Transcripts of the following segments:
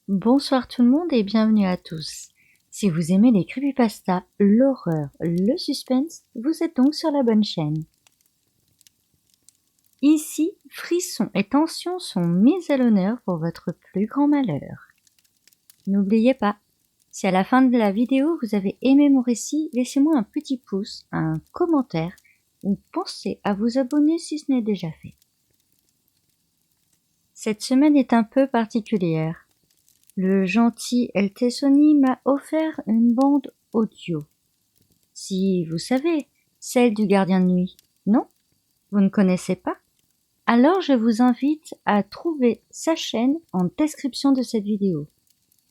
Bonsoir tout le monde et bienvenue à tous. Si vous aimez les creepypastas, l'horreur, le suspense, vous êtes donc sur la bonne chaîne. Ici, frissons et tensions sont mis à l'honneur pour votre plus grand malheur. N'oubliez pas, si à la fin de la vidéo vous avez aimé mon récit, laissez-moi un petit pouce, un commentaire ou pensez à vous abonner si ce n'est déjà fait. Cette semaine est un peu particulière. Le gentil El Tessoni m'a offert une bande audio. Si vous savez, celle du gardien de nuit, non? Vous ne connaissez pas? Alors je vous invite à trouver sa chaîne en description de cette vidéo.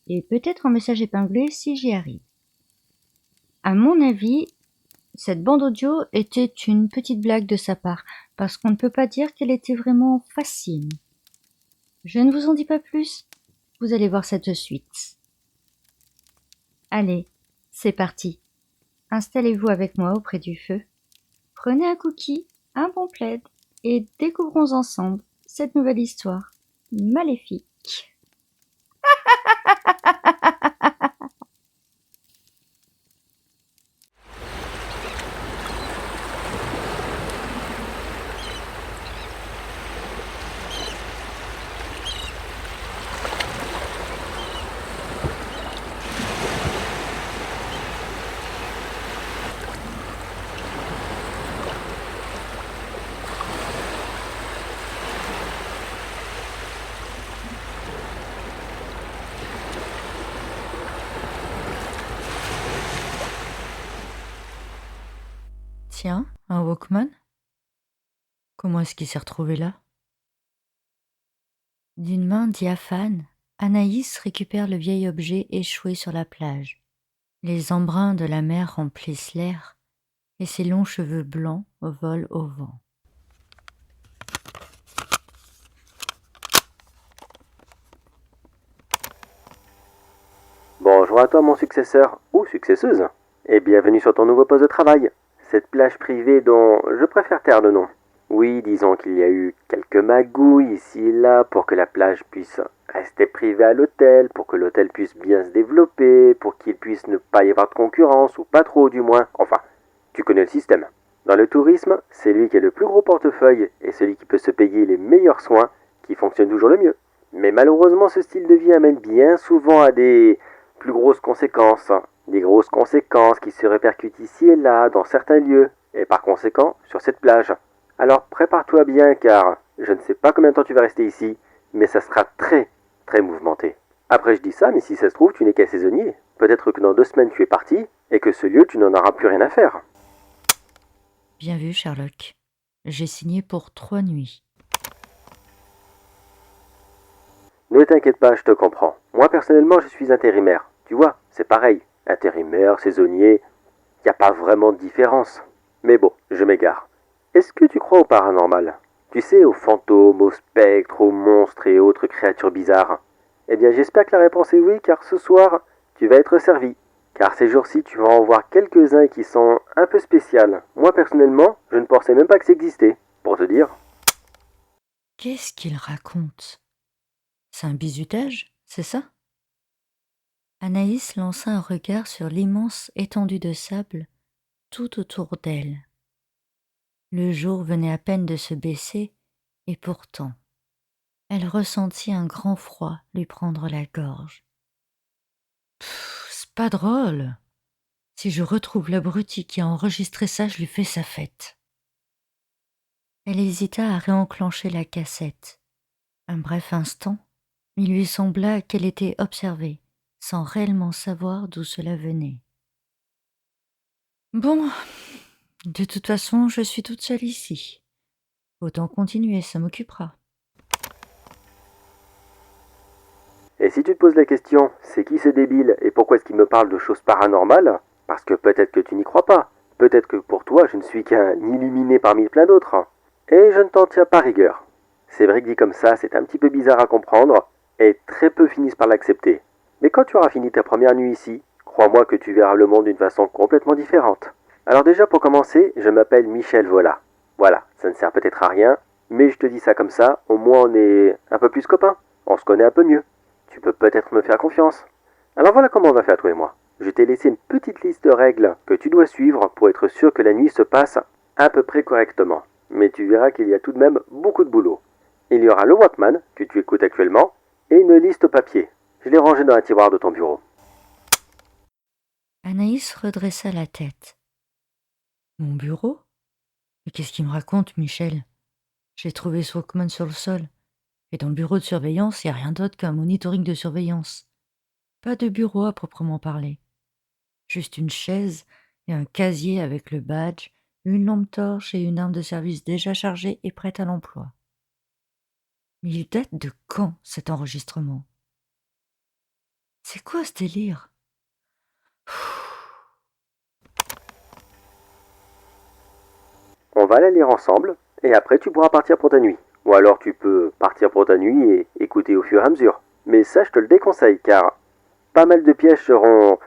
Et peut-être en message épinglé si j'y arrive. À mon avis, cette bande audio était une petite blague de sa part, parce qu'on ne peut pas dire qu'elle était vraiment facile. Je ne vous en dis pas plus, vous allez voir ça de suite. Allez, c'est parti. Installez-vous avec moi auprès du feu. Prenez un cookie, un bon plaid et découvrons ensemble cette nouvelle histoire maléfique. Tiens, un Walkman? Comment est-ce qu'il s'est retrouvé là? D'une main diaphane, Anaïs récupère le vieil objet échoué sur la plage. Les embruns de la mer remplissent l'air et ses longs cheveux blancs volent au vent. Bonjour à toi mon successeur ou successeuse, et bienvenue sur ton nouveau poste de travail. Cette plage privée dont je préfère taire le nom. Oui, disons qu'il y a eu quelques magouilles ici et là pour que la plage puisse rester privée à l'hôtel, pour que l'hôtel puisse bien se développer, pour qu'il puisse ne pas y avoir de concurrence, ou pas trop du moins. Enfin, tu connais le système. Dans le tourisme, c'est lui qui a le plus gros portefeuille et celui qui peut se payer les meilleurs soins qui fonctionne toujours le mieux. Mais malheureusement, ce style de vie amène bien souvent à des plus grosses conséquences. Des grosses conséquences qui se répercutent ici et là, dans certains lieux, et par conséquent, sur cette plage. Alors prépare-toi bien car je ne sais pas combien de temps tu vas rester ici, mais ça sera très, très mouvementé. Après je dis ça, mais si ça se trouve, tu n'es qu'un saisonnier. Peut-être que dans 2 semaines tu es parti, et que ce lieu, tu n'en auras plus rien à faire. Bien vu, Sherlock. J'ai signé pour 3 nuits. Ne t'inquiète pas, je te comprends. Moi personnellement, je suis intérimaire. Tu vois, c'est pareil. Intérimaire, saisonnier, y a pas vraiment de différence. Mais bon, je m'égare. Est-ce que tu crois au paranormal? Tu sais, aux fantômes, aux spectres, aux monstres et autres créatures bizarres? Eh bien, j'espère que la réponse est oui, car ce soir, tu vas être servi. Car ces jours-ci, tu vas en voir quelques-uns qui sont un peu spéciales. Moi, personnellement, je ne pensais même pas que ça existait. Pour te dire. Qu'est-ce qu'il raconte? C'est un bizutage, c'est ça? Anaïs lança un regard sur l'immense étendue de sable tout autour d'elle. Le jour venait à peine de se baisser, et pourtant, elle ressentit un grand froid lui prendre la gorge. C'est pas drôle. Si je retrouve l'abruti qui a enregistré ça, je lui fais sa fête. Elle hésita à réenclencher la cassette. Un bref instant, il lui sembla qu'elle était observée, sans réellement savoir d'où cela venait. Bon, de toute façon, je suis toute seule ici. Autant continuer, ça m'occupera. Et si tu te poses la question, c'est qui ce débile et pourquoi est-ce qu'il me parle de choses paranormales? Parce que peut-être que tu n'y crois pas. Peut-être que pour toi, je ne suis qu'un illuminé parmi plein d'autres. Et je ne t'en tiens pas rigueur. C'est vrai que dit comme ça, c'est un petit peu bizarre à comprendre, et très peu finissent par l'accepter. Mais quand tu auras fini ta première nuit ici, crois-moi que tu verras le monde d'une façon complètement différente. Alors déjà pour commencer, je m'appelle Michel Vola. Voilà, ça ne sert peut-être à rien, mais je te dis ça comme ça, au moins on est un peu plus copains, on se connaît un peu mieux. Tu peux peut-être me faire confiance. Alors voilà comment on va faire toi et moi. Je t'ai laissé une petite liste de règles que tu dois suivre pour être sûr que la nuit se passe à peu près correctement. Mais tu verras qu'il y a tout de même beaucoup de boulot. Il y aura le Walkman, que tu écoutes actuellement, et une liste papier. Je l'ai rangée dans un tiroir de ton bureau. Anaïs redressa la tête. Mon bureau? Mais qu'est-ce qu'il me raconte, Michel? J'ai trouvé ce Walkman sur le sol. Et dans le bureau de surveillance, il n'y a rien d'autre qu'un monitoring de surveillance. Pas de bureau à proprement parler. Juste une chaise et un casier avec le badge, une lampe torche et une arme de service déjà chargée et prête à l'emploi. Mais il date de quand, cet enregistrement? C'est quoi ce délire? On va la lire ensemble, et après tu pourras partir pour ta nuit. Ou alors tu peux partir pour ta nuit et écouter au fur et à mesure. Mais ça, je te le déconseille, car pas mal de pièges seront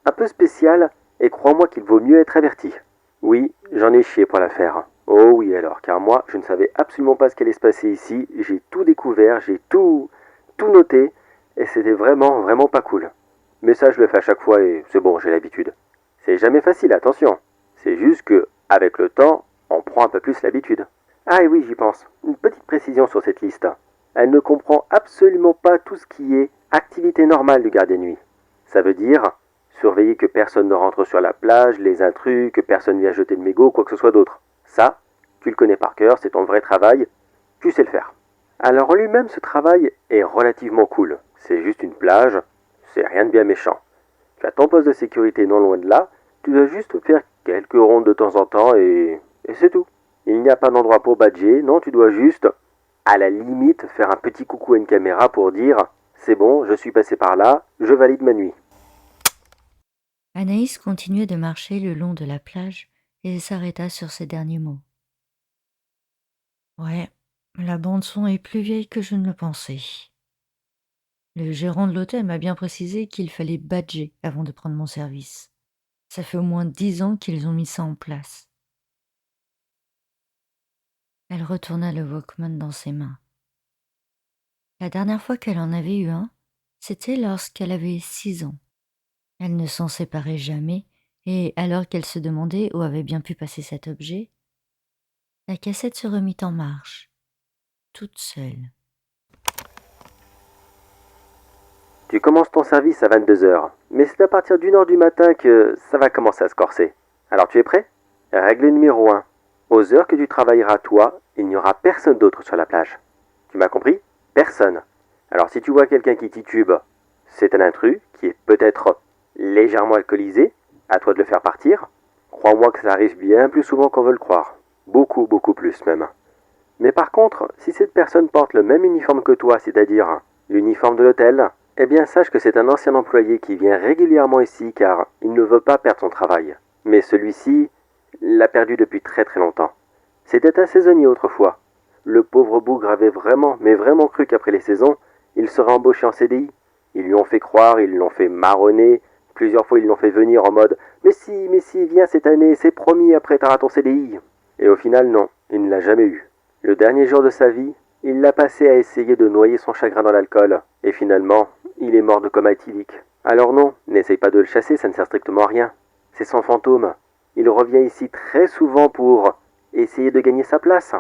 un peu spéciales, et crois-moi qu'il vaut mieux être averti. Oui, j'en ai chié pour la faire. Oh oui alors, car moi, je ne savais absolument pas ce qui allait se passer ici. J'ai tout découvert, j'ai tout noté, et c'était vraiment pas cool. Mais ça, je le fais à chaque fois, et c'est bon, j'ai l'habitude. C'est jamais facile, attention. C'est juste que, avec le temps, on prend un peu plus l'habitude. Ah et oui, j'y pense. Une petite précision sur cette liste. Elle ne comprend absolument pas tout ce qui est activité normale du gardien de nuit. Ça veut dire surveiller que personne ne rentre sur la plage, les intrus, que personne ne vienne jeter de mégots, quoi que ce soit d'autre. Ça, tu le connais par cœur, c'est ton vrai travail, tu sais le faire. Alors en lui-même, ce travail est relativement cool. C'est juste une plage, c'est rien de bien méchant. Tu as ton poste de sécurité non loin de là, tu dois juste faire quelques rondes de temps en temps et c'est tout. Il n'y a pas d'endroit pour badger, non, tu dois juste, à la limite, faire un petit coucou à une caméra pour dire « C'est bon, je suis passé par là, je valide ma nuit ». Anaïs continuait de marcher le long de la plage et s'arrêta sur ces derniers mots. Ouais, la bande-son est plus vieille que je ne le pensais. Le gérant de l'hôtel m'a bien précisé qu'il fallait badger avant de prendre mon service. Ça fait au moins 10 ans qu'ils ont mis ça en place. Elle retourna le Walkman dans ses mains. La dernière fois qu'elle en avait eu un, c'était lorsqu'elle avait 6 ans. Elle ne s'en séparait jamais, et alors qu'elle se demandait où avait bien pu passer cet objet, la cassette se remit en marche, toute seule. Tu commences ton service à 22h, mais c'est à partir d'1h du matin que ça va commencer à se corser. Alors tu es prêt? Règle numéro 1. Aux heures que tu travailleras toi, il n'y aura personne d'autre sur la plage. Tu m'as compris? Personne. Alors si tu vois quelqu'un qui titube, c'est un intrus qui est peut-être légèrement alcoolisé, à toi de le faire partir. Crois-moi que ça arrive bien plus souvent qu'on veut le croire. Beaucoup plus même. Mais par contre, si cette personne porte le même uniforme que toi, c'est-à-dire l'uniforme de l'hôtel, eh bien sache que c'est un ancien employé qui vient régulièrement ici car il ne veut pas perdre son travail. Mais celui-ci l'a perdu depuis très longtemps. C'était un saisonnier autrefois. Le pauvre bougre avait vraiment cru qu'après les saisons, il serait embauché en CDI. Ils lui ont fait croire, ils l'ont fait marronner. Plusieurs fois, ils l'ont fait venir en mode « Mais si, viens cette année, c'est promis, après t'auras ton CDI ». Et au final, non, il ne l'a jamais eu. Le dernier jour de sa vie, il l'a passé à essayer de noyer son chagrin dans l'alcool. Et finalement, il est mort de coma éthylique. Alors non, n'essaye pas de le chasser, ça ne sert strictement à rien. C'est son fantôme. Il revient ici très souvent pour essayer de gagner sa place.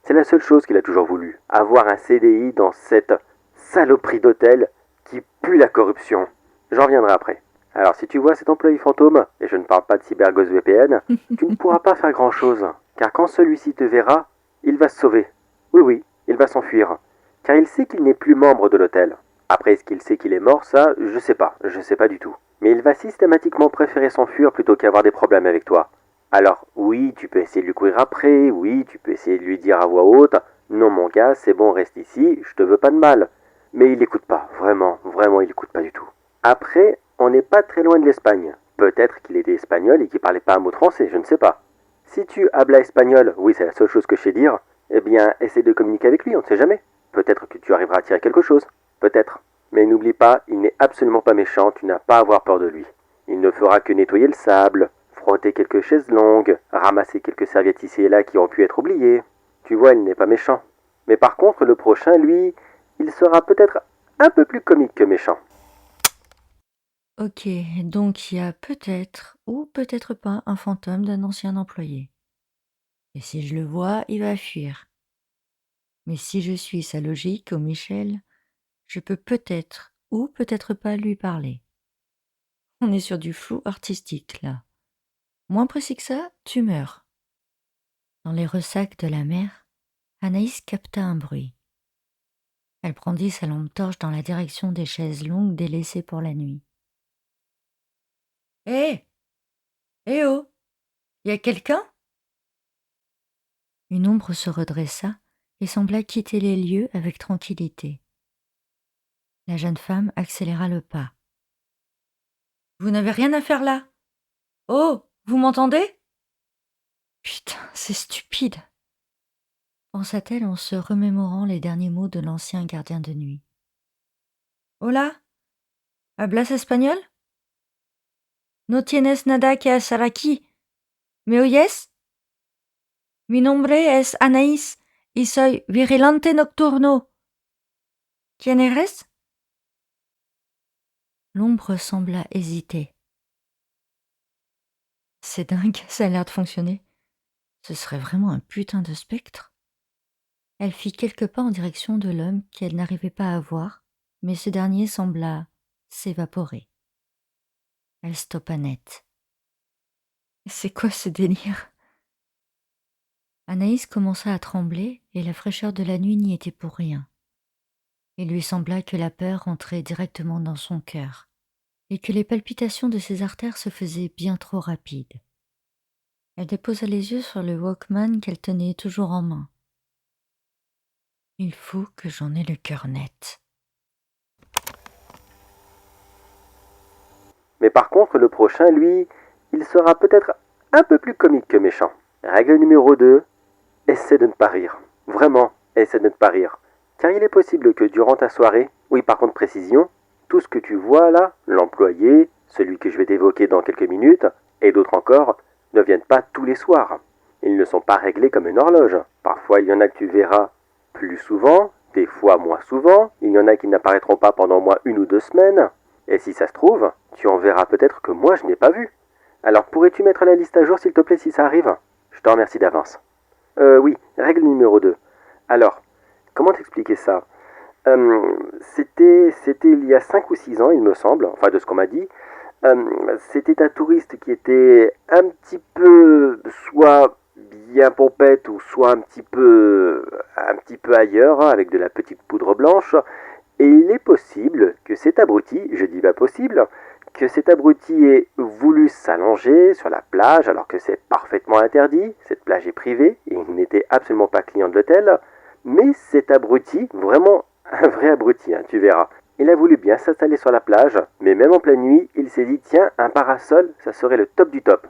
C'est la seule chose qu'il a toujours voulu. Avoir un CDI dans cette saloperie d'hôtel qui pue la corruption. J'en reviendrai après. Alors si tu vois cet employé fantôme, et je ne parle pas de CyberGhost VPN, tu ne pourras pas faire grand-chose. Car quand celui-ci te verra, il va se sauver. Oui, il va s'enfuir. Car il sait qu'il n'est plus membre de l'hôtel. Après, est-ce qu'il sait qu'il est mort, ça, je sais pas du tout. Mais il va systématiquement préférer s'enfuir plutôt qu'avoir des problèmes avec toi. Alors, oui, tu peux essayer de lui courir après, oui, tu peux essayer de lui dire à voix haute « Non mon gars, c'est bon, reste ici, je te veux pas de mal ». Mais il écoute pas, vraiment, il écoute pas du tout. Après, on n'est pas très loin de l'Espagne. Peut-être qu'il était espagnol et qu'il parlait pas un mot de français, je ne sais pas. Si tu hablas espagnol, oui, c'est la seule chose que je sais dire, eh bien, essaie de communiquer avec lui, on ne sait jamais. Peut-être que tu arriveras à tirer quelque chose. Peut-être. Mais n'oublie pas, il n'est absolument pas méchant, tu n'as pas à avoir peur de lui. Il ne fera que nettoyer le sable, frotter quelques chaises longues, ramasser quelques serviettes ici et là qui ont pu être oubliées. Tu vois, il n'est pas méchant. Mais par contre, le prochain, lui, il sera peut-être un peu plus comique que méchant. Ok, donc il y a peut-être ou peut-être pas un fantôme d'un ancien employé. Et si je le vois, il va fuir. Mais si je suis sa logique au Michel, je peux peut-être ou peut-être pas lui parler. On est sur du flou artistique là. Moins précis que ça, tu meurs. Dans les ressacs de la mer, Anaïs capta un bruit. Elle brandit sa lampe torche dans la direction des chaises longues délaissées pour la nuit. Hé Eh oh Y a quelqu'un? Une ombre se redressa et sembla quitter les lieux avec tranquillité. La jeune femme accéléra le pas. Vous n'avez rien à faire là? Oh, vous m'entendez? Putain, c'est stupide, pensa-t-elle en se remémorant les derniers mots de l'ancien gardien de nuit. Hola? ¿Hablas espagnol? No tienes nada que hacer aquí. ¿Me oyes? Mi nombre es Anaïs y soy vigilante nocturno. ¿Quién eres? L'ombre sembla hésiter. C'est dingue, ça a l'air de fonctionner. Ce serait vraiment un putain de spectre. Elle fit quelques pas en direction de l'homme qu'elle n'arrivait pas à voir, mais ce dernier sembla s'évaporer. Elle stoppa net. C'est quoi ce délire? Anaïs commença à trembler et la fraîcheur de la nuit n'y était pour rien. Il lui sembla que la peur entrait directement dans son cœur et que les palpitations de ses artères se faisaient bien trop rapides. Elle déposa les yeux sur le Walkman qu'elle tenait toujours en main. Il faut que j'en aie le cœur net. Mais par contre, le prochain, lui, il sera peut-être un peu plus comique que méchant. Règle numéro 2, essaie de ne pas rire. Vraiment, essaie de ne pas rire. Car il est possible que durant ta soirée, oui par contre précision, tout ce que tu vois là, l'employé, celui que je vais t'évoquer dans quelques minutes, et d'autres encore, ne viennent pas tous les soirs. Ils ne sont pas réglés comme une horloge. Parfois il y en a que tu verras plus souvent, des fois moins souvent, il y en a qui n'apparaîtront pas pendant au moins 1 ou 2 semaines, et si ça se trouve, tu en verras peut-être que moi je n'ai pas vu. Alors pourrais-tu mettre la liste à jour s'il te plaît si ça arrive? Je te remercie d'avance. Oui, règle numéro 2. Alors, comment t'expliquer ça? C'était il y a 5 ou 6 ans, il me semble, enfin de ce qu'on m'a dit. C'était un touriste qui était un petit peu soit bien pompette ou soit un petit peu ailleurs, hein, avec de la petite poudre blanche. Et il est possible que cet abruti, je dis pas possible, que cet abruti ait voulu s'allonger sur la plage alors que c'est parfaitement interdit, cette plage est privée, et il n'était absolument pas client de l'hôtel, mais cet abruti, vraiment un vrai abruti, hein, tu verras, il a voulu bien s'installer sur la plage, mais même en pleine nuit, il s'est dit tiens, un parasol, ça serait le top du top.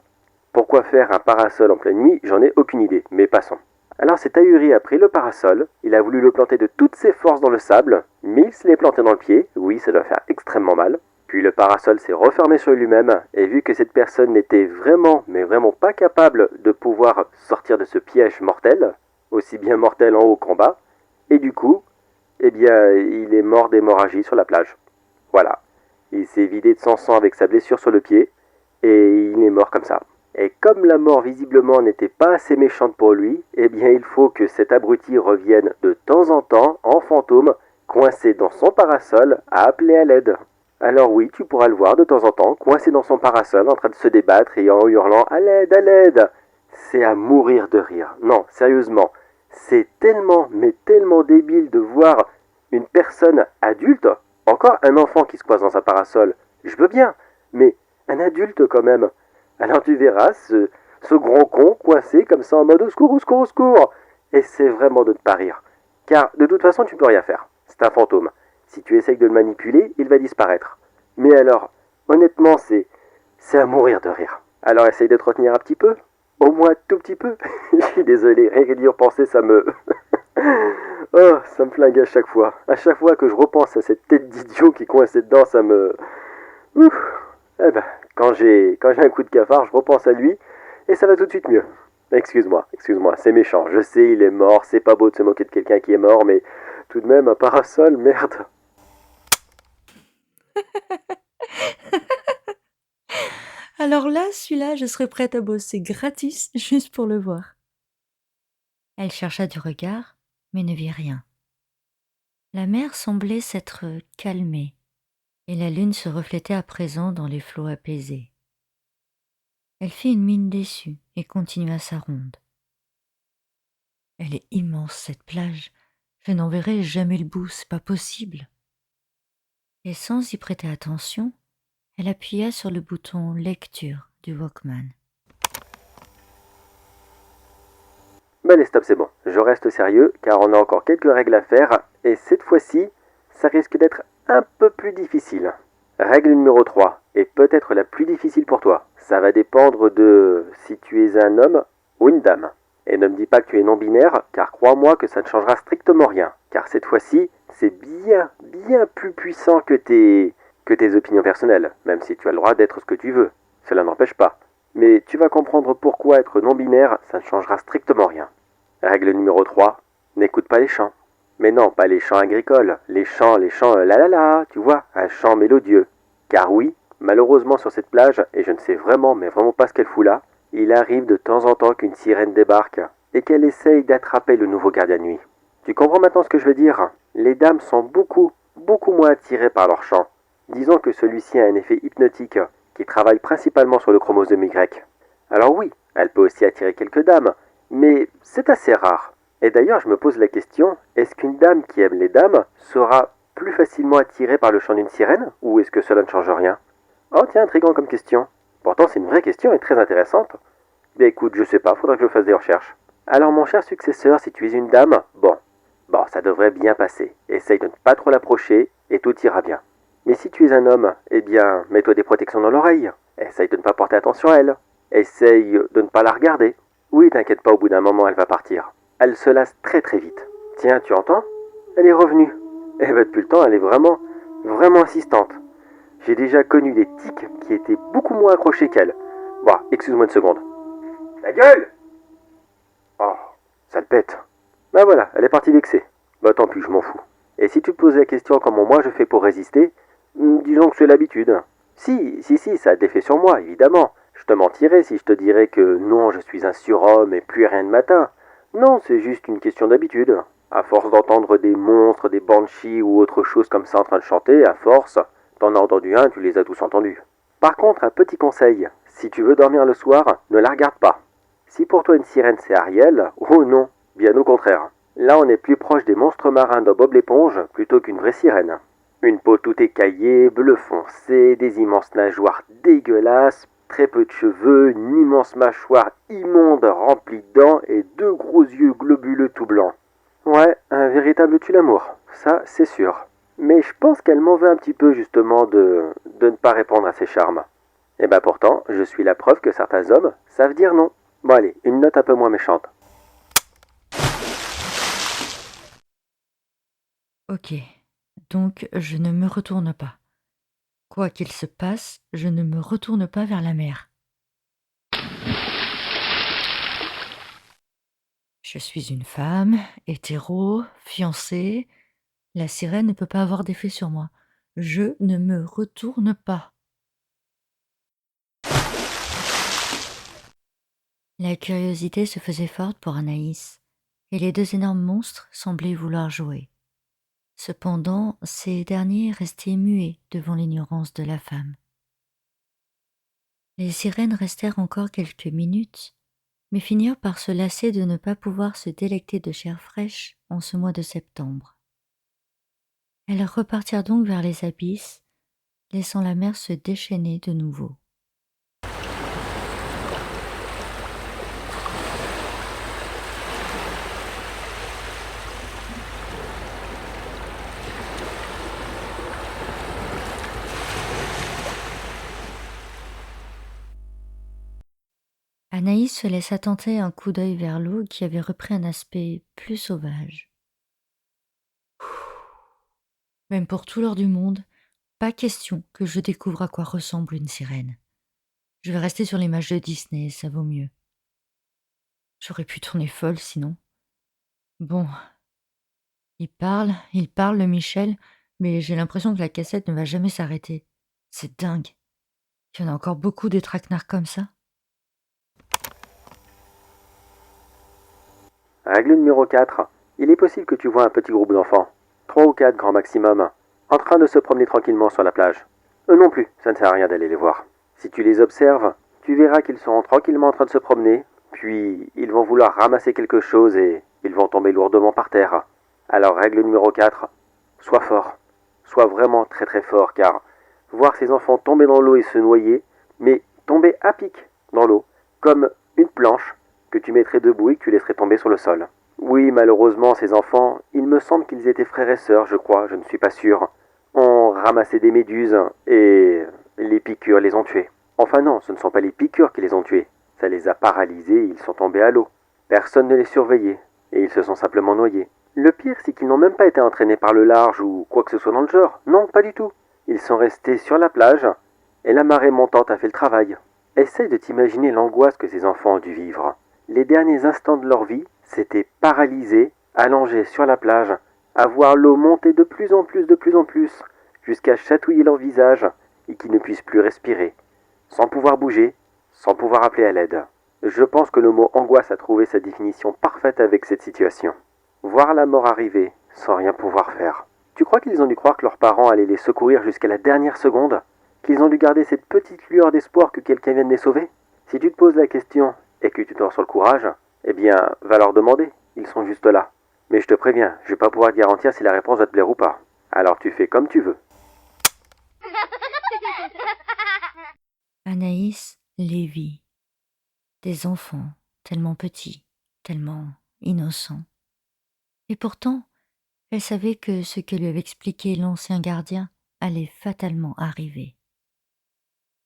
Pourquoi faire un parasol en pleine nuit, j'en ai aucune idée, mais passons. Alors cet ahuri a pris le parasol, il a voulu le planter de toutes ses forces dans le sable, mais il se l'est planté dans le pied, oui ça doit faire extrêmement mal. Puis le parasol s'est refermé sur lui-même, et vu que cette personne n'était vraiment, mais vraiment pas capable de pouvoir sortir de ce piège mortel, aussi bien mortel en haut qu'en bas, et du coup, eh bien, il est mort d'hémorragie sur la plage. Voilà. Il s'est vidé de son sang avec sa blessure sur le pied, et il est mort comme ça. Et comme la mort visiblement n'était pas assez méchante pour lui, eh bien il faut que cet abruti revienne de temps en temps, en fantôme, coincé dans son parasol, à appeler à l'aide. Alors oui, tu pourras le voir de temps en temps, coincé dans son parasol, en train de se débattre et en hurlant « À l'aide, à l'aide !» C'est à mourir de rire. Non, sérieusement, c'est tellement, mais tellement débile de voir une personne adulte, encore un enfant qui se coince dans un parasol, je veux bien, mais un adulte quand même. Alors tu verras ce grand con coincé comme ça en mode « Au secours, au secours, au secours !» Et c'est vraiment de ne pas rire. Car de toute façon, tu peux rien faire. C'est un fantôme. Si tu essayes de le manipuler, il va disparaître. Mais alors, honnêtement, c'est à mourir de rire. Alors essaye de te retenir un petit peu. Au moins tout petit peu. Je suis désolé, rien que d'y repenser, ça me... oh, ça me flingue à chaque fois. À chaque fois que je repense à cette tête d'idiot qui coinçait dedans, ça me... Ouf. Eh ben, quand j'ai un coup de cafard, je repense à lui, et ça va tout de suite mieux. Excuse-moi, c'est méchant. Je sais, il est mort, c'est pas beau de se moquer de quelqu'un qui est mort, mais tout de même, un parasol, merde. Alors là, celui-là, je serais prête à bosser gratis juste pour le voir. Elle chercha du regard, mais ne vit rien. La mer semblait s'être calmée, et la lune se reflétait à présent dans les flots apaisés. Elle fit une mine déçue et continua sa ronde. Elle est immense, cette plage. Je n'en verrai jamais le bout, c'est pas possible. Et sans y prêter attention, elle appuya sur le bouton lecture du Walkman. Ben allez, stop, c'est bon. Je reste sérieux, car on a encore quelques règles à faire, et cette fois-ci, ça risque d'être un peu plus difficile. Règle numéro 3, et peut-être la plus difficile pour toi. Ça va dépendre de si tu es un homme ou une dame. Et ne me dis pas que tu es non-binaire, car crois-moi que ça ne changera strictement rien. Car cette fois-ci, c'est bien plus puissant que tes opinions personnelles, même si tu as le droit d'être ce que tu veux. Cela n'empêche pas. Mais tu vas comprendre pourquoi être non-binaire, ça ne changera strictement rien. Règle numéro 3, n'écoute pas les chants. Mais non, pas les chants agricoles, les chants la la la, tu vois, un chant mélodieux. Car oui, malheureusement sur cette plage, et je ne sais vraiment, mais vraiment pas ce qu'elle fout là, il arrive de temps en temps qu'une sirène débarque et qu'elle essaye d'attraper le nouveau gardien de nuit. Tu comprends maintenant ce que je veux dire? Les dames sont beaucoup moins attirées par leur chant. Disons que celui-ci a un effet hypnotique qui travaille principalement sur le chromosome Y. Alors oui, elle peut aussi attirer quelques dames, mais c'est assez rare. Et d'ailleurs, je me pose la question, est-ce qu'une dame qui aime les dames sera plus facilement attirée par le chant d'une sirène, ou est-ce que cela ne change rien? Oh tiens, intriguant comme question. Pourtant, c'est une vraie question et très intéressante. Bien écoute, je sais pas, faudra que je fasse des recherches. Alors mon cher successeur, si tu es une dame, bon, ça devrait bien passer. Essaye de ne pas trop l'approcher et tout ira bien. Mais si tu es un homme, eh bien, mets-toi des protections dans l'oreille. Essaye de ne pas porter attention à elle. Essaye de ne pas la regarder. Oui, t'inquiète pas, au bout d'un moment, elle va partir. Elle se lasse très vite. Tiens, tu entends? Elle est revenue. Eh ben, depuis le temps, elle est vraiment insistante. J'ai déjà connu des tiques qui étaient beaucoup moins accrochées qu'elle. Bon, excuse-moi une seconde. La gueule! Oh, ça le pète. Ben voilà, elle est partie vexée. Bah tant pis, je m'en fous. Et si tu te poses la question comment moi je fais pour résister, disons que c'est l'habitude. Si, ça a de l'effet sur moi, évidemment. Je te mentirais si je te dirais que non, je suis un surhomme et plus rien de matin. Non, c'est juste une question d'habitude. À force d'entendre des monstres, des banshees ou autre chose comme ça en train de chanter, à force, t'en as entendu un, tu les as tous entendus. Par contre, un petit conseil, si tu veux dormir le soir, ne la regarde pas. Si pour toi une sirène c'est Ariel, oh non, bien au contraire. Là on est plus proche des monstres marins de Bob l'éponge plutôt qu'une vraie sirène. Une peau tout écaillée, bleu foncé, des immenses nageoires dégueulasses, très peu de cheveux, une immense mâchoire immonde remplie de dents et deux gros yeux globuleux tout blancs. Ouais, un véritable tue-l'amour, ça c'est sûr. Mais je pense qu'elle m'en veut un petit peu justement de ne pas répondre à ses charmes. Et ben pourtant, je suis la preuve que certains hommes savent dire non. Bon allez, une note un peu moins méchante. Ok, donc je ne me retourne pas. Quoi qu'il se passe, je ne me retourne pas vers la mer. Je suis une femme, hétéro, fiancée. La sirène ne peut pas avoir d'effet sur moi. Je ne me retourne pas. La curiosité se faisait forte pour Anaïs, et les deux énormes monstres semblaient vouloir jouer. Cependant, ces derniers restaient muets devant l'ignorance de la femme. Les sirènes restèrent encore quelques minutes, mais finirent par se lasser de ne pas pouvoir se délecter de chair fraîche en ce mois de septembre. Elles repartirent donc vers les abysses, laissant la mer se déchaîner de nouveau. Anaïs se laissa tenter un coup d'œil vers l'eau qui avait repris un aspect plus sauvage. Même pour tout l'or du monde, pas question que je découvre à quoi ressemble une sirène. Je vais rester sur l'image de Disney, ça vaut mieux. J'aurais pu tourner folle sinon. Bon, il parle le Michel, mais j'ai l'impression que la cassette ne va jamais s'arrêter. C'est dingue. Il y en a encore beaucoup des traquenards comme ça. Règle numéro 4. Il est possible que tu vois un petit groupe d'enfants, 3 ou 4 grand maximum, en train de se promener tranquillement sur la plage. Eux non plus, ça ne sert à rien d'aller les voir. Si tu les observes, tu verras qu'ils seront tranquillement en train de se promener, puis ils vont vouloir ramasser quelque chose et ils vont tomber lourdement par terre. Alors règle numéro 4, sois fort. Sois vraiment très très fort, car voir ces enfants tomber dans l'eau et se noyer, mais tomber à pic dans l'eau, comme une planche que tu mettrais debout et que tu laisserais tomber sur le sol. Oui, malheureusement, ces enfants, il me semble qu'ils étaient frères et sœurs, je crois, je ne suis pas sûr, ont ramassé des méduses et les piqûres les ont tués. Enfin non, ce ne sont pas les piqûres qui les ont tués. Ça les a paralysés et ils sont tombés à l'eau. Personne ne les surveillait et ils se sont simplement noyés. Le pire, c'est qu'ils n'ont même pas été entraînés par le large ou quoi que ce soit dans le genre. Non, pas du tout. Ils sont restés sur la plage et la marée montante a fait le travail. Essaye de t'imaginer l'angoisse que ces enfants ont dû vivre. Les derniers instants de leur vie, c'était paralysés, allongés sur la plage, à voir l'eau monter de plus en plus, jusqu'à chatouiller leur visage et qu'ils ne puissent plus respirer, sans pouvoir bouger, sans pouvoir appeler à l'aide. Je pense que le mot angoisse a trouvé sa définition parfaite avec cette situation. Voir la mort arriver sans rien pouvoir faire. Tu crois qu'ils ont dû croire que leurs parents allaient les secourir jusqu'à la dernière seconde? Qu'ils ont dû garder cette petite lueur d'espoir que quelqu'un vienne les sauver? Si tu te poses la question et que tu t'en sur le courage, eh bien, va leur demander. Ils sont juste là. Mais je te préviens, je vais pas pouvoir te garantir si la réponse va te plaire ou pas. Alors tu fais comme tu veux. Anaïs Lévy. Des enfants tellement petits, tellement innocents. Et pourtant, elle savait que ce que lui avait expliqué l'ancien gardien allait fatalement arriver.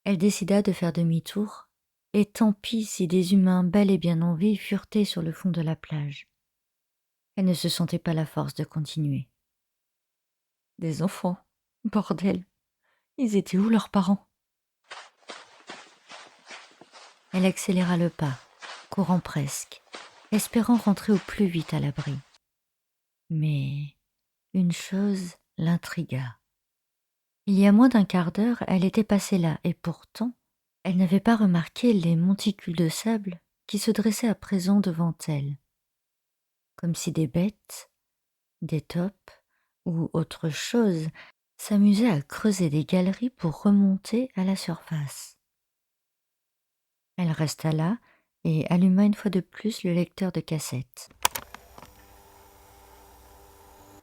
Elle décida de faire demi-tour, et tant pis si des humains bel et bien en vie furetaient sur le fond de la plage. Elle ne se sentait pas la force de continuer. Des enfants, bordel, ils étaient où leurs parents? Elle accéléra le pas, courant presque, espérant rentrer au plus vite à l'abri. Mais une chose l'intrigua. Il y a moins d'un quart d'heure, elle était passée là, et pourtant, elle n'avait pas remarqué les monticules de sable qui se dressaient à présent devant elle, comme si des bêtes, des taupes ou autre chose s'amusaient à creuser des galeries pour remonter à la surface. Elle resta là et alluma une fois de plus le lecteur de cassette.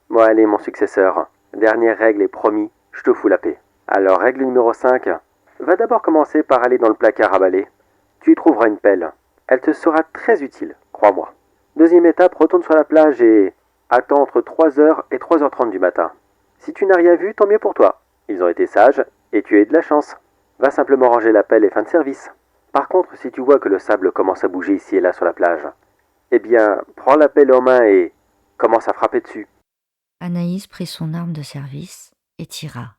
Bon allez mon successeur, dernière règle et promis, je te fous la paix. Alors règle numéro 5, va d'abord commencer par aller dans le placard à balai. Tu y trouveras une pelle. Elle te sera très utile, crois-moi. Deuxième étape, retourne sur la plage et attends entre 3h et 3h30 du matin. Si tu n'as rien vu, tant mieux pour toi. Ils ont été sages et tu as eu de la chance. Va simplement ranger la pelle et fin de service. Par contre, si tu vois que le sable commence à bouger ici et là sur la plage, eh bien, prends la pelle en main et commence à frapper dessus. Anaïs prit son arme de service et tira.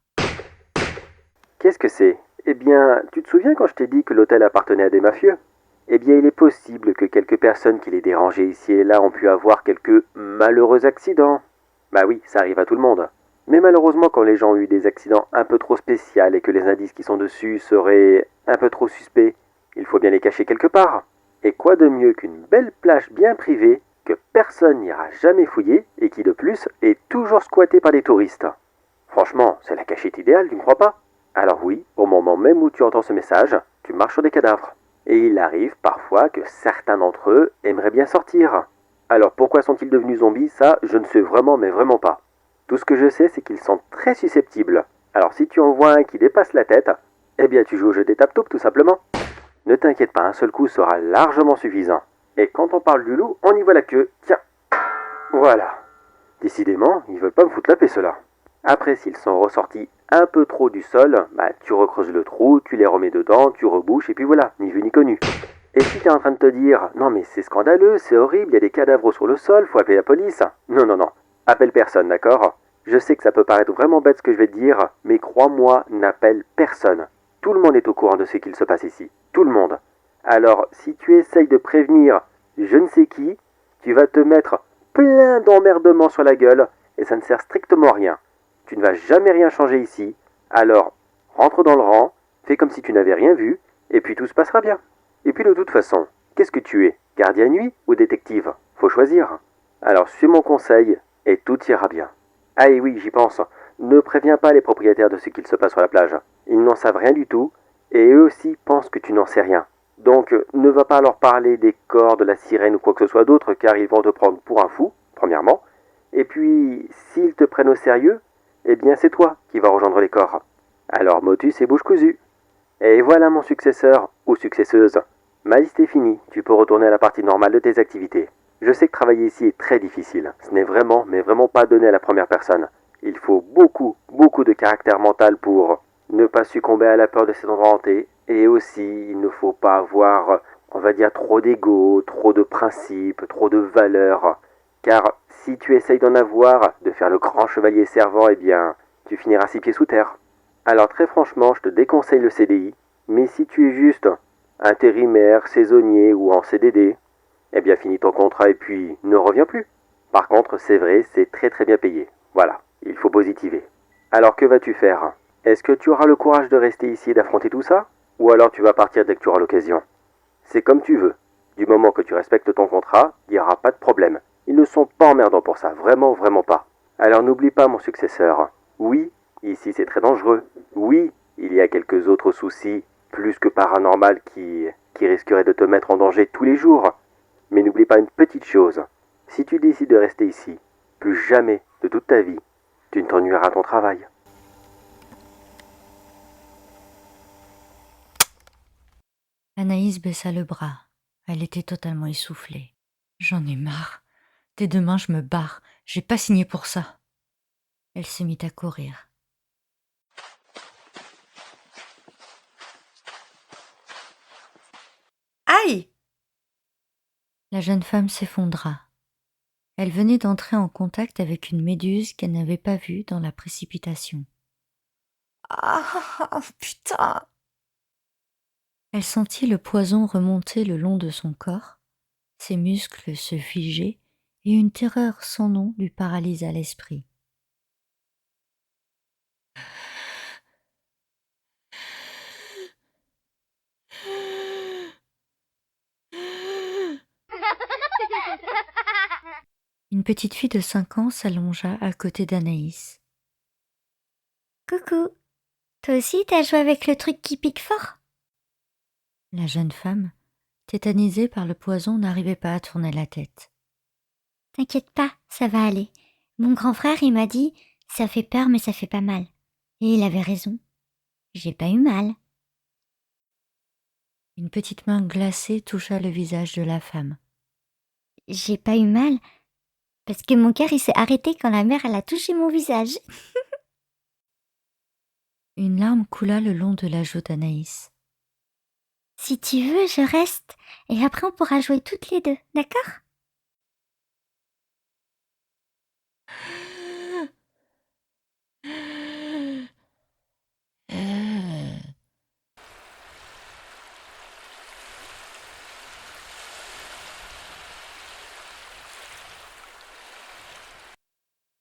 Qu'est-ce que c'est? Eh bien, tu te souviens quand je t'ai dit que l'hôtel appartenait à des mafieux? Eh bien, il est possible que quelques personnes qui les dérangeaient ici et là ont pu avoir quelques malheureux accidents. Bah oui, ça arrive à tout le monde. Mais malheureusement, quand les gens ont eu des accidents un peu trop spéciaux et que les indices qui sont dessus seraient un peu trop suspects, il faut bien les cacher quelque part. Et quoi de mieux qu'une belle plage bien privée que personne n'ira jamais fouiller et qui de plus est toujours squattée par des touristes. Franchement, c'est la cachette idéale, tu ne crois pas? Alors oui, au moment même où tu entends ce message, tu marches sur des cadavres. Et il arrive parfois que certains d'entre eux aimeraient bien sortir. Alors pourquoi sont-ils devenus zombies? Ça, je ne sais vraiment mais vraiment pas. Tout ce que je sais, c'est qu'ils sont très susceptibles. Alors si tu en vois un qui dépasse la tête, eh bien tu joues au jeu des tape-taupes tout simplement. Ne t'inquiète pas, un seul coup sera largement suffisant. Et quand on parle du loup, on y voit la queue. Tiens, voilà. Décidément, ils veulent pas me foutre la paix ceux-là. Après, s'ils sont ressortis un peu trop du sol, bah tu recreuses le trou, tu les remets dedans, tu rebouches et puis voilà, ni vu ni connu. Et si t'es en train de te dire, non mais c'est scandaleux, c'est horrible, il y a des cadavres sur le sol, faut appeler la police. Non, non, non, appelle personne, d'accord? Je sais que ça peut paraître vraiment bête ce que je vais te dire, mais crois-moi, n'appelle personne. Tout le monde est au courant de ce qu'il se passe ici. Tout le monde. Alors, si tu essayes de prévenir je ne sais qui, tu vas te mettre plein d'emmerdements sur la gueule et ça ne sert strictement à rien. Tu ne vas jamais rien changer ici. Alors, rentre dans le rang Fais comme si tu n'avais rien vu, et puis tout se passera bien. Et puis de toute façon, qu'est-ce que tu es? Gardien nuit ou détective? Faut choisir. Alors suis mon conseil, et tout ira bien. Ah et oui, j'y pense. Ne préviens pas les propriétaires de ce qu'il se passe sur la plage. Ils n'en savent rien du tout, et eux aussi pensent que tu n'en sais rien. Donc ne va pas leur parler des corps, de la sirène ou quoi que ce soit d'autre, car ils vont te prendre pour un fou, premièrement. Et puis, s'ils te prennent au sérieux, eh bien c'est toi qui vas rejoindre les corps. Alors motus et bouche cousue. Et voilà mon successeur ou successeuse. Ma liste est finie, tu peux retourner à la partie normale de tes activités. Je sais que travailler ici est très difficile. Ce n'est vraiment, mais vraiment pas donné à la première personne. Il faut beaucoup, beaucoup de caractère mental pour ne pas succomber à la peur de cet endroit hanté. Et aussi, il ne faut pas avoir, on va dire, trop d'ego, trop de principes, trop de valeurs. Car si tu essayes d'en avoir, de faire le grand chevalier servant, eh bien, tu finiras 6 pieds sous terre. Alors très franchement, je te déconseille le CDI, mais si tu es juste intérimaire, saisonnier ou en CDD, eh bien finis ton contrat et puis ne reviens plus. Par contre, c'est vrai, c'est très très bien payé. Voilà, il faut positiver. Alors que vas-tu faire? Est-ce que tu auras le courage de rester ici et d'affronter tout ça? Ou alors tu vas partir dès que tu auras l'occasion? C'est comme tu veux. Du moment que tu respectes ton contrat, il n'y aura pas de problème. Ils ne sont pas emmerdants pour ça, vraiment, vraiment pas. Alors n'oublie pas, mon successeur. Oui, ici c'est très dangereux. Oui, il y a quelques autres soucis, plus que paranormal, qui risqueraient de te mettre en danger tous les jours. Mais n'oublie pas une petite chose. Si tu décides de rester ici, plus jamais de toute ta vie, tu ne t'ennuieras à ton travail. Anaïs baissa le bras. Elle était totalement essoufflée. J'en ai marre. Dès demain, je me barre. J'ai pas signé pour ça. Elle se mit à courir. Aïe! La jeune femme s'effondra. Elle venait d'entrer en contact avec une méduse qu'elle n'avait pas vue dans la précipitation. Ah, putain! Elle sentit le poison remonter le long de son corps, ses muscles se figer et une terreur sans nom lui paralysa l'esprit. Une petite fille de 5 ans s'allongea à côté d'Anaïs. Coucou, toi aussi t'as joué avec le truc qui pique fort? La jeune femme, tétanisée par le poison, n'arrivait pas à tourner la tête. T'inquiète pas, ça va aller. Mon grand frère, il m'a dit, ça fait peur mais ça fait pas mal. Et il avait raison. J'ai pas eu mal. Une petite main glacée toucha le visage de la femme. J'ai pas eu mal parce que mon cœur il s'est arrêté quand la mère elle a touché mon visage. Une larme coula le long de la joue d'Anaïs. Si tu veux, je reste et après on pourra jouer toutes les deux, d'accord?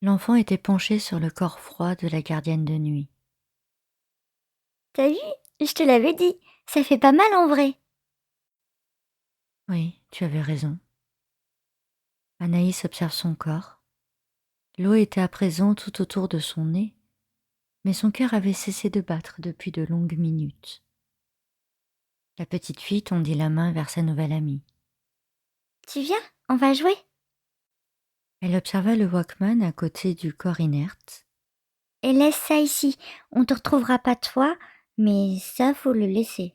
L'enfant était penché sur le corps froid de la gardienne de nuit. T'as vu? Je te l'avais dit, ça fait pas mal en vrai. Oui, tu avais raison. Anaïs observe son corps. L'eau était à présent tout autour de son nez, mais son cœur avait cessé de battre depuis de longues minutes. La petite fille tendit la main vers sa nouvelle amie. Tu viens? On va jouer? Elle observa le Walkman à côté du corps inerte. Et laisse ça ici, on te retrouvera pas toi, mais ça faut le laisser.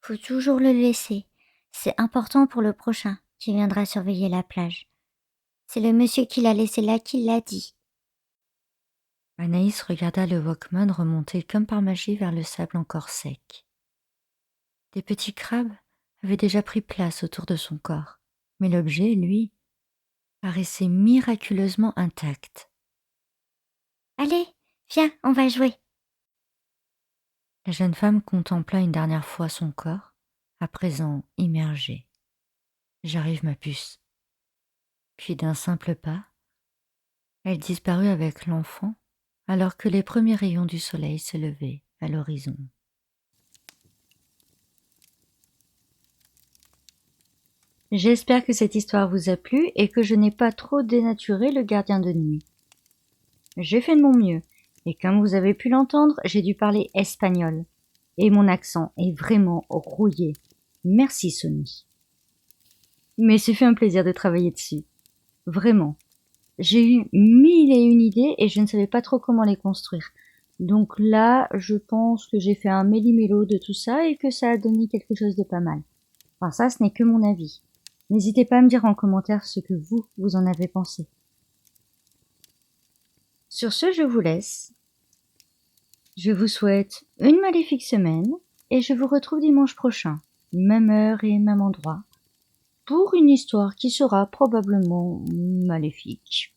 Faut toujours le laisser. C'est important pour le prochain qui viendra surveiller la plage. C'est le monsieur qui l'a laissé là qui l'a dit. Anaïs regarda le Walkman remonter comme par magie vers le sable encore sec. Des petits crabes avaient déjà pris place autour de son corps, mais l'objet, lui, paraissait miraculeusement intact. Allez, viens, on va jouer. La jeune femme contempla une dernière fois son corps, à présent immergé. J'arrive, ma puce. Puis d'un simple pas, elle disparut avec l'enfant alors que les premiers rayons du soleil se levaient à l'horizon. J'espère que cette histoire vous a plu et que je n'ai pas trop dénaturé le gardien de nuit. J'ai fait de mon mieux, et comme vous avez pu l'entendre, j'ai dû parler espagnol. Et mon accent est vraiment rouillé. Merci Sony. Mais c'est fait un plaisir de travailler dessus. Vraiment. J'ai eu 1001 idées et je ne savais pas trop comment les construire. Donc là, je pense que j'ai fait un méli-mélo de tout ça et que ça a donné quelque chose de pas mal. Enfin ça, ce n'est que mon avis. N'hésitez pas à me dire en commentaire ce que vous en avez pensé. Sur ce, je vous laisse. Je vous souhaite une maléfique semaine et je vous retrouve dimanche prochain, même heure et même endroit, pour une histoire qui sera probablement maléfique.